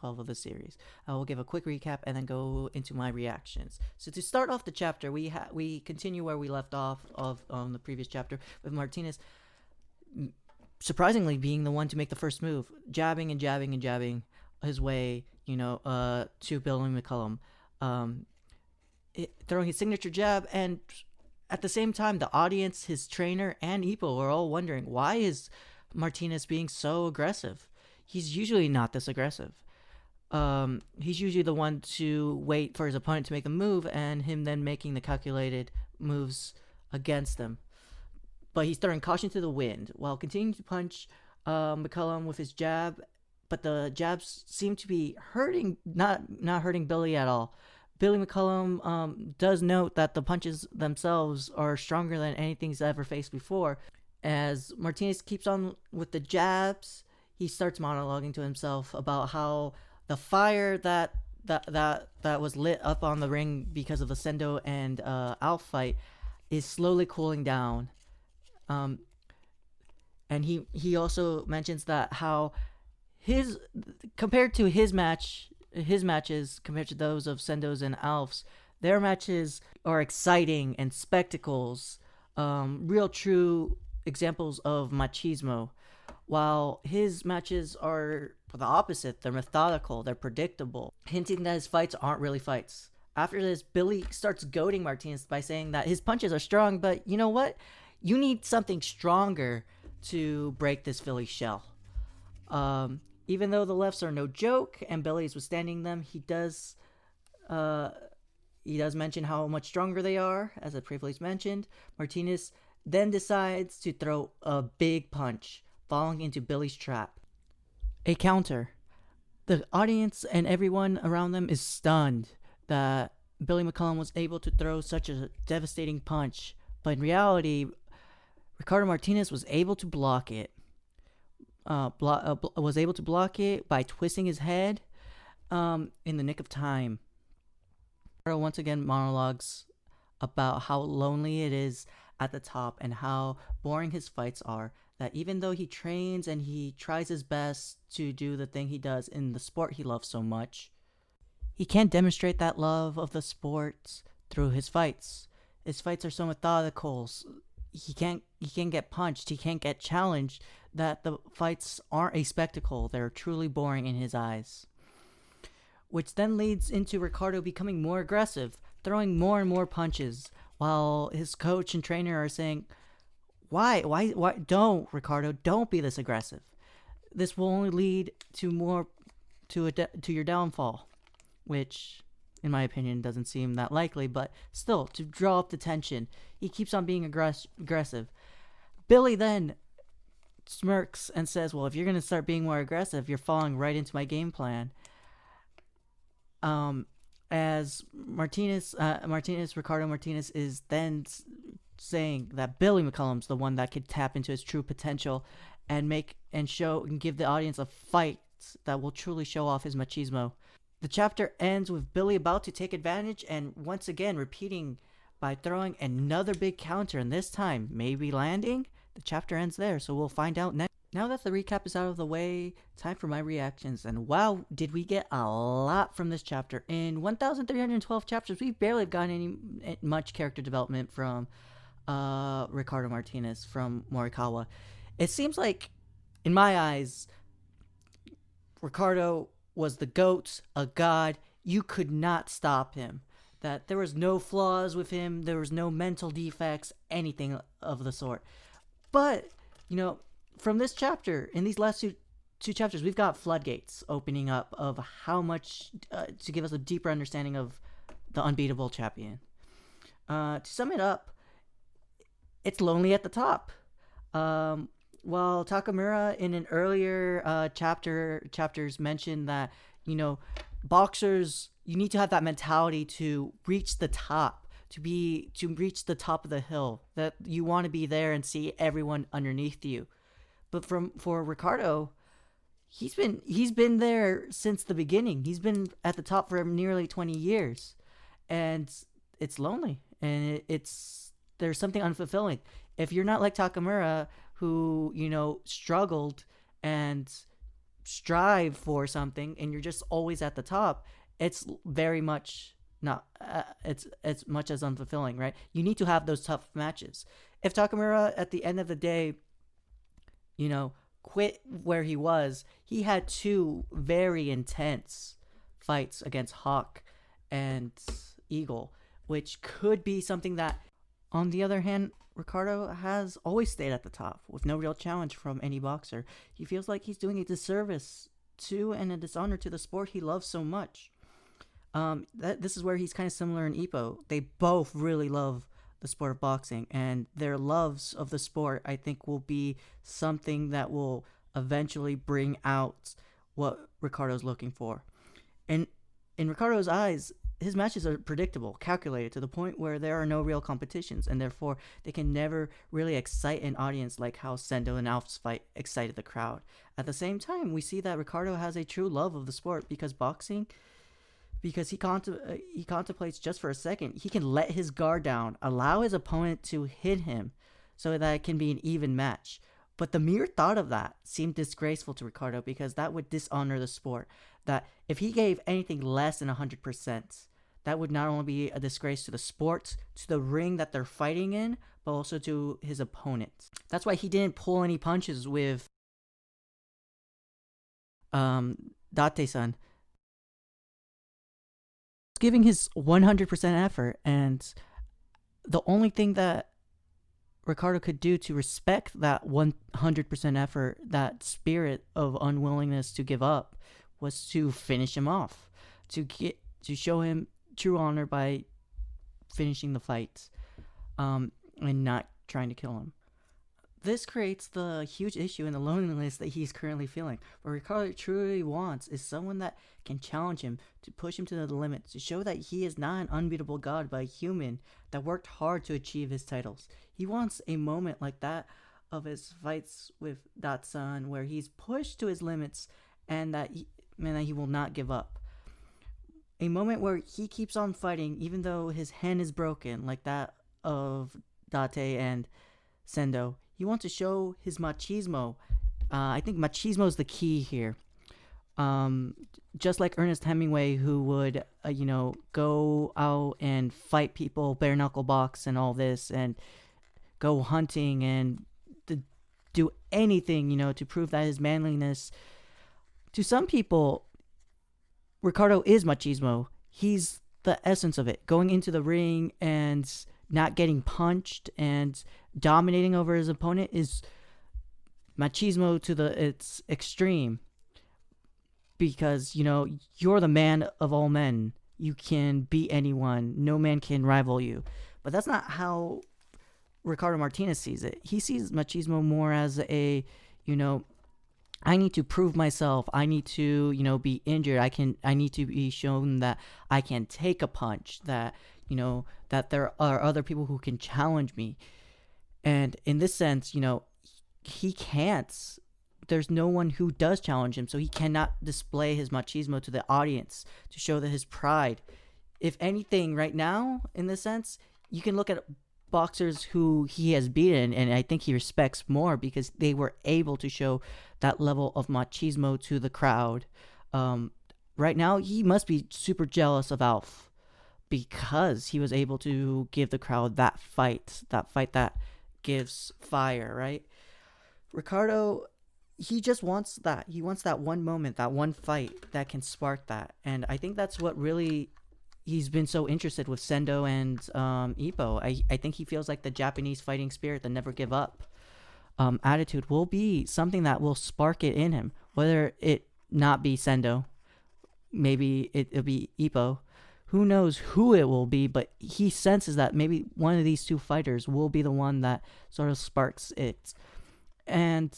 12 of the series. I will give a quick recap and then go into my reactions. So to start off the chapter, we continue where we left off of the previous chapter with Martinez surprisingly being the one to make the first move, jabbing his way, to Billy McCollum, throwing his signature jab, and at the same time, the audience, his trainer, and Ippo are all wondering, why is Martinez being so aggressive? He's usually not this aggressive. He's usually the one to wait for his opponent to make a move and him then making the calculated moves against them. But he's throwing caution to the wind while continuing to punch McCollum with his jab, but the jabs seem to be hurting, not hurting Billy at all. Billy McCollum does note that the punches themselves are stronger than anything he's ever faced before. As Martinez keeps on with the jabs, he starts monologuing to himself about how the fire that was lit up on the ring because of the Sendo and Alf fight is slowly cooling down. And he also mentions that how compared to his matches compared to those of Sendo's and Alf's, their matches are exciting and spectacles, real true examples of machismo, while his matches are the opposite. They're methodical, they're predictable, hinting that his fights aren't really fights. After this, Billy starts goading Martinez by saying that his punches are strong, but you know what? You need something stronger to break this Philly shell. Even though the lefts are no joke and Billy is withstanding them, he does mention how much stronger they are, as I previously mentioned. Martinez then decides to throw a big punch, falling into Billy's trap. A counter. The audience and everyone around them is stunned that Billy McCollum was able to throw such a devastating punch, but in reality, Ricardo Martinez was able to block it. Was able to block it by twisting his head in the nick of time. Ricardo once again monologues about how lonely it is at the top and how boring his fights are, that even though he trains and he tries his best to do the thing he does in the sport he loves so much, he can't demonstrate that love of the sport through his fights. His fights are so methodical. He can't get punched, he can't get challenged, that the fights aren't a spectacle. They're truly boring in his eyes. Which then leads into Ricardo becoming more aggressive, throwing more and more punches, while his coach and trainer are saying, why don't, Ricardo, don't be this aggressive. This will only lead to your downfall, which in my opinion doesn't seem that likely, but still, to draw up the tension, he keeps on being aggressive. Billy then smirks and says, well, if you're going to start being more aggressive, you're falling right into my game plan. As Ricardo Martinez is then saying that Billy McCollum's the one that could tap into his true potential and give the audience a fight that will truly show off his machismo. The chapter ends with Billy about to take advantage and once again repeating by throwing another big counter, and this time maybe landing. The chapter ends there, so we'll find out next. Now that the recap is out of the way, time for my reactions. And wow, did we get a lot from this chapter. In 1,312 chapters, we've barely gotten much character development from Ricardo Martinez, from Morikawa. It seems like, in my eyes, Ricardo was the GOAT, a god. You could not stop him. That there was no flaws with him, there was no mental defects, anything of the sort. But, from this chapter, in these last two chapters, we've got floodgates opening up of how much to give us a deeper understanding of the unbeatable champion. To sum it up, it's lonely at the top. While Takamura in an earlier chapters mentioned that, boxers, you need to have that mentality to reach the top, to reach the top of the hill, that you want to be there and see everyone underneath you. But for Ricardo, he's been there since the beginning. He's been at the top for nearly 20 years, and it's lonely, and there's something unfulfilling. If you're not like Takamura, who struggled and strive for something and you're just always at the top, it's very much not it's much as unfulfilling, right? You need to have those tough matches. If Takamura at the end of the day, you know, quit where he was, he had two very intense fights against Hawk and Eagle, which could be something that, on the other hand, Ricardo has always stayed at the top with no real challenge from any boxer. He feels like he's doing a disservice to and a dishonor to the sport he loves so much. This is where he's kind of similar in Ippo. They both really love the sport of boxing, and their loves of the sport, I think, will be something that will eventually bring out what Ricardo's looking for. And in Ricardo's eyes, his matches are predictable, calculated to the point where there are no real competitions, and therefore they can never really excite an audience like how Sendo and Alf's fight excited the crowd. At the same time, we see that Ricardo has a true love of the sport because he contemplates just for a second. He can let his guard down, allow his opponent to hit him so that it can be an even match. But the mere thought of that seemed disgraceful to Ricardo because that would dishonor the sport. That if he gave anything less than 100%, that would not only be a disgrace to the sport, to the ring that they're fighting in, but also to his opponent. That's why he didn't pull any punches with Date-san. Giving his 100% effort, and the only thing that Ricardo could do to respect that 100% effort, that spirit of unwillingness to give up, was to finish him off, to show him true honor by finishing the fight, and not trying to kill him. This creates the huge issue and the loneliness that he's currently feeling. What Ricardo truly wants is someone that can challenge him, to push him to the limits, to show that he is not an unbeatable god, but a human that worked hard to achieve his titles. He wants a moment like that of his fights with Datsun, where he's pushed to his limits and that he will not give up. A moment where he keeps on fighting even though his hand is broken, like that of Date and Sendo. He wants to show his machismo. I think machismo is the key here. Just like Ernest Hemingway, who would, go out and fight people, bare knuckle box and all this, and go hunting and to do anything, to prove that his manliness. To some people, Ricardo is machismo. He's the essence of it. Going into the ring and not getting punched and dominating over his opponent is machismo to its extreme. Because, you're the man of all men. You can beat anyone. No man can rival you. But that's not how Ricardo Martinez sees it. He sees machismo more as a, I need to prove myself. I need to, be injured. I need to be shown that I can take a punch, that, that there are other people who can challenge me. And in this sense, he can't. There's no one who does challenge him, so he cannot display his machismo to the audience to show that his pride. If anything, right now, in this sense, you can look at boxers who he has beaten, and I think he respects more because they were able to show that level of machismo to the crowd. Right now, he must be super jealous of Alf because he was able to give the crowd that fight that gives fire, right? Ricardo, he just wants that. He wants that one moment, that one fight that can spark that. And I think that's what really he's been so interested with Sendo and Ippo. I think he feels like the Japanese fighting spirit, the never give up attitude, will be something that will spark it in him. Whether it not be Sendo, maybe it'll be Ippo. Who knows who it will be, but he senses that maybe one of these two fighters will be the one that sort of sparks it. And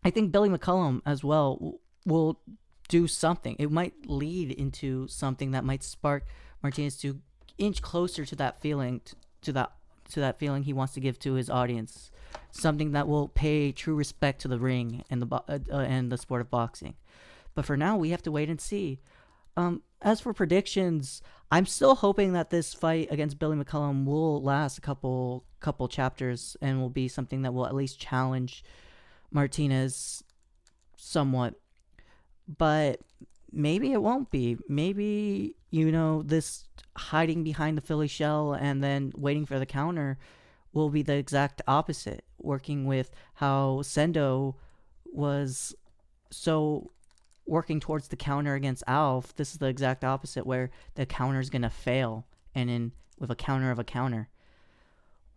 I think Billy McCullum as well will do something. It might lead into something that might spark Martinez to inch closer to that feeling, to that feeling he wants to give to his audience. Something that will pay true respect to the ring and the sport of boxing. But for now, we have to wait and see. As for predictions, I'm still hoping that this fight against Billy McCullum will last a couple chapters and will be something that will at least challenge Martinez somewhat. but maybe it won't be. Maybe, this hiding behind the Philly shell and then waiting for the counter will be the exact opposite, working with how Sendo was so working towards the counter against Alf. This is the exact opposite, where the counter is going to fail, and in with a counter of a counter.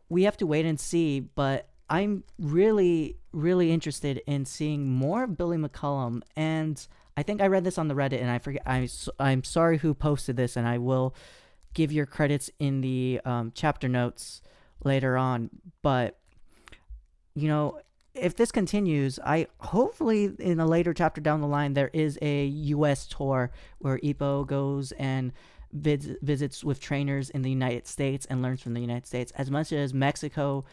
We have to wait and see, but I'm really, really interested in seeing more of Billy McCullum. And I think I read this on the Reddit, and I forget. I'm sorry who posted this, and I will give your credits in the chapter notes later on. But if this continues, I hopefully in a later chapter down the line there is a U.S. tour where Ippo goes and visits with trainers in the United States and learns from the United States. As much as Mexico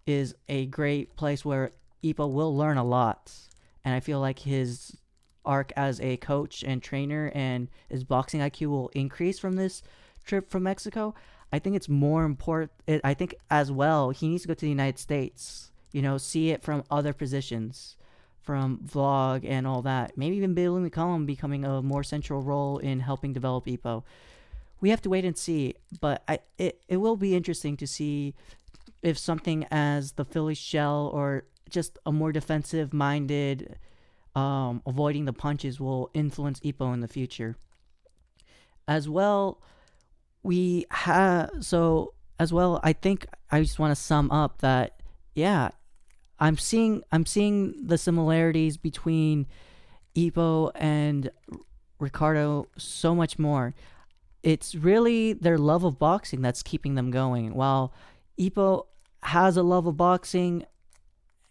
is a great place where Ippo will learn a lot, and I feel like his arc as a coach and trainer and his boxing IQ will increase from this trip from Mexico. I think it's more important. I think as well he needs to go to the United States. See it from other positions, from vlog and all that. Maybe even Billy McCollum becoming a more central role in helping develop Ippo. We have to wait and see, but it will be interesting to see if something as the Philly shell or just a more defensive-minded, avoiding the punches will influence Ippo in the future. As well, I think I just want to sum up that, yeah, I'm seeing the similarities between Ippo and Ricardo so much more. It's really their love of boxing that's keeping them going. While Ippo has a love of boxing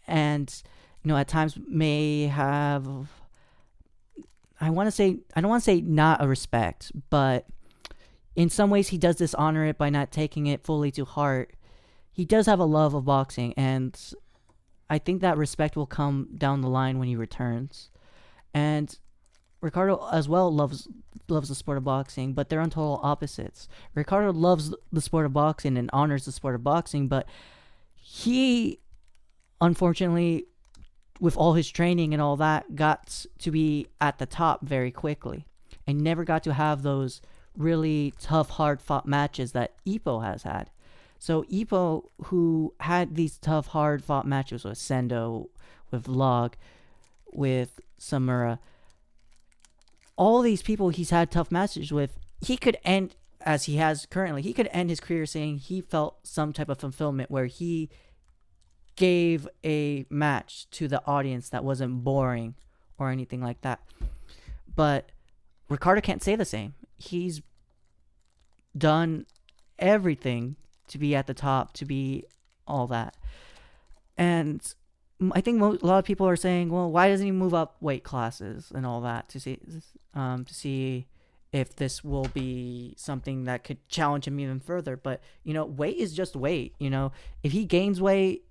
and at times may have, I don't want to say not a respect, but in some ways he does dishonor it by not taking it fully to heart. He does have a love of boxing, and I think that respect will come down the line when he returns. And Ricardo as well loves the sport of boxing, but they're on total opposites. Ricardo loves the sport of boxing and honors the sport of boxing, but he, unfortunately, with all his training and all that, got to be at the top very quickly and never got to have those really tough, hard-fought matches that Ippo has had. So Ippo, who had these tough, hard-fought matches with Sendo, with Log, with Samura, all these people he's had tough matches with, he could end, as he has currently, he could end his career saying he felt some type of fulfillment where he gave a match to the audience that wasn't boring or anything like that. But Ricardo can't say the same. He's done everything to be at the top, to be all that. And I think a lot of people are saying, well, why doesn't he move up weight classes and all that to see if this will be something that could challenge him even further. But, weight is just weight. If he gains weight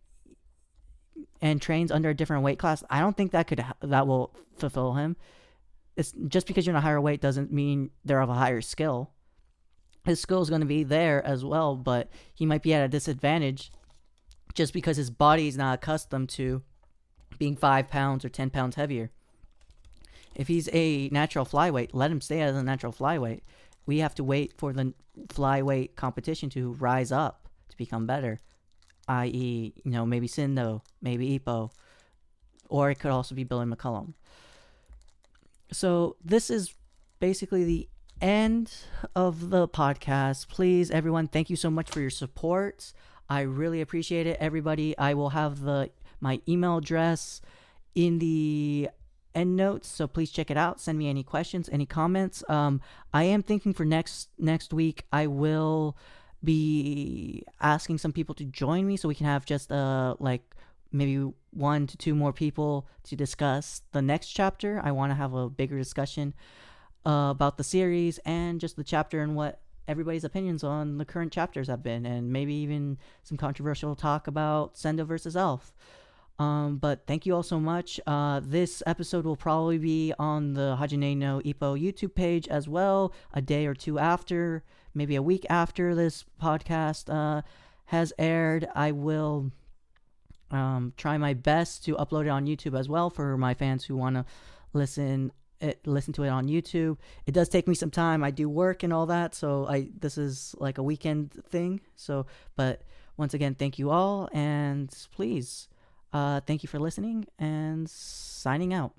and trains under a different weight class, I don't think that will fulfill him. It's just because you're in a higher weight doesn't mean they're of a higher skill. His skill is going to be there as well, but he might be at a disadvantage just because his body is not accustomed to being 5 pounds or 10 pounds heavier. If he's a natural flyweight, let him stay as a natural flyweight. We have to wait for the flyweight competition to rise up to become better, i.e., maybe Sendo, maybe Ippo, or it could also be Billy McCullum. So this is basically the end of the podcast. Please, everyone, thank you so much for your support. I really appreciate it, everybody. I will have my email address in the end notes, so please check it out. Send me any questions, any comments. I am thinking for next week I will be asking some people to join me so we can have just maybe 1 to 2 more people to discuss the next chapter. I want to have a bigger discussion about the series and just the chapter and what everybody's opinions on the current chapters have been, and maybe even some controversial talk about Sendo versus Elf. But thank you all so much. This episode will probably be on the Hajime no Ippo YouTube page as well, a day or two after, maybe a week after this podcast has aired. I will try my best to upload it on YouTube as well for my fans who want to listen listen to it on YouTube. It does take me some time. I do work and all that, so this is like a weekend thing. So, but once again, thank you all, and please, thank you for listening, and signing out.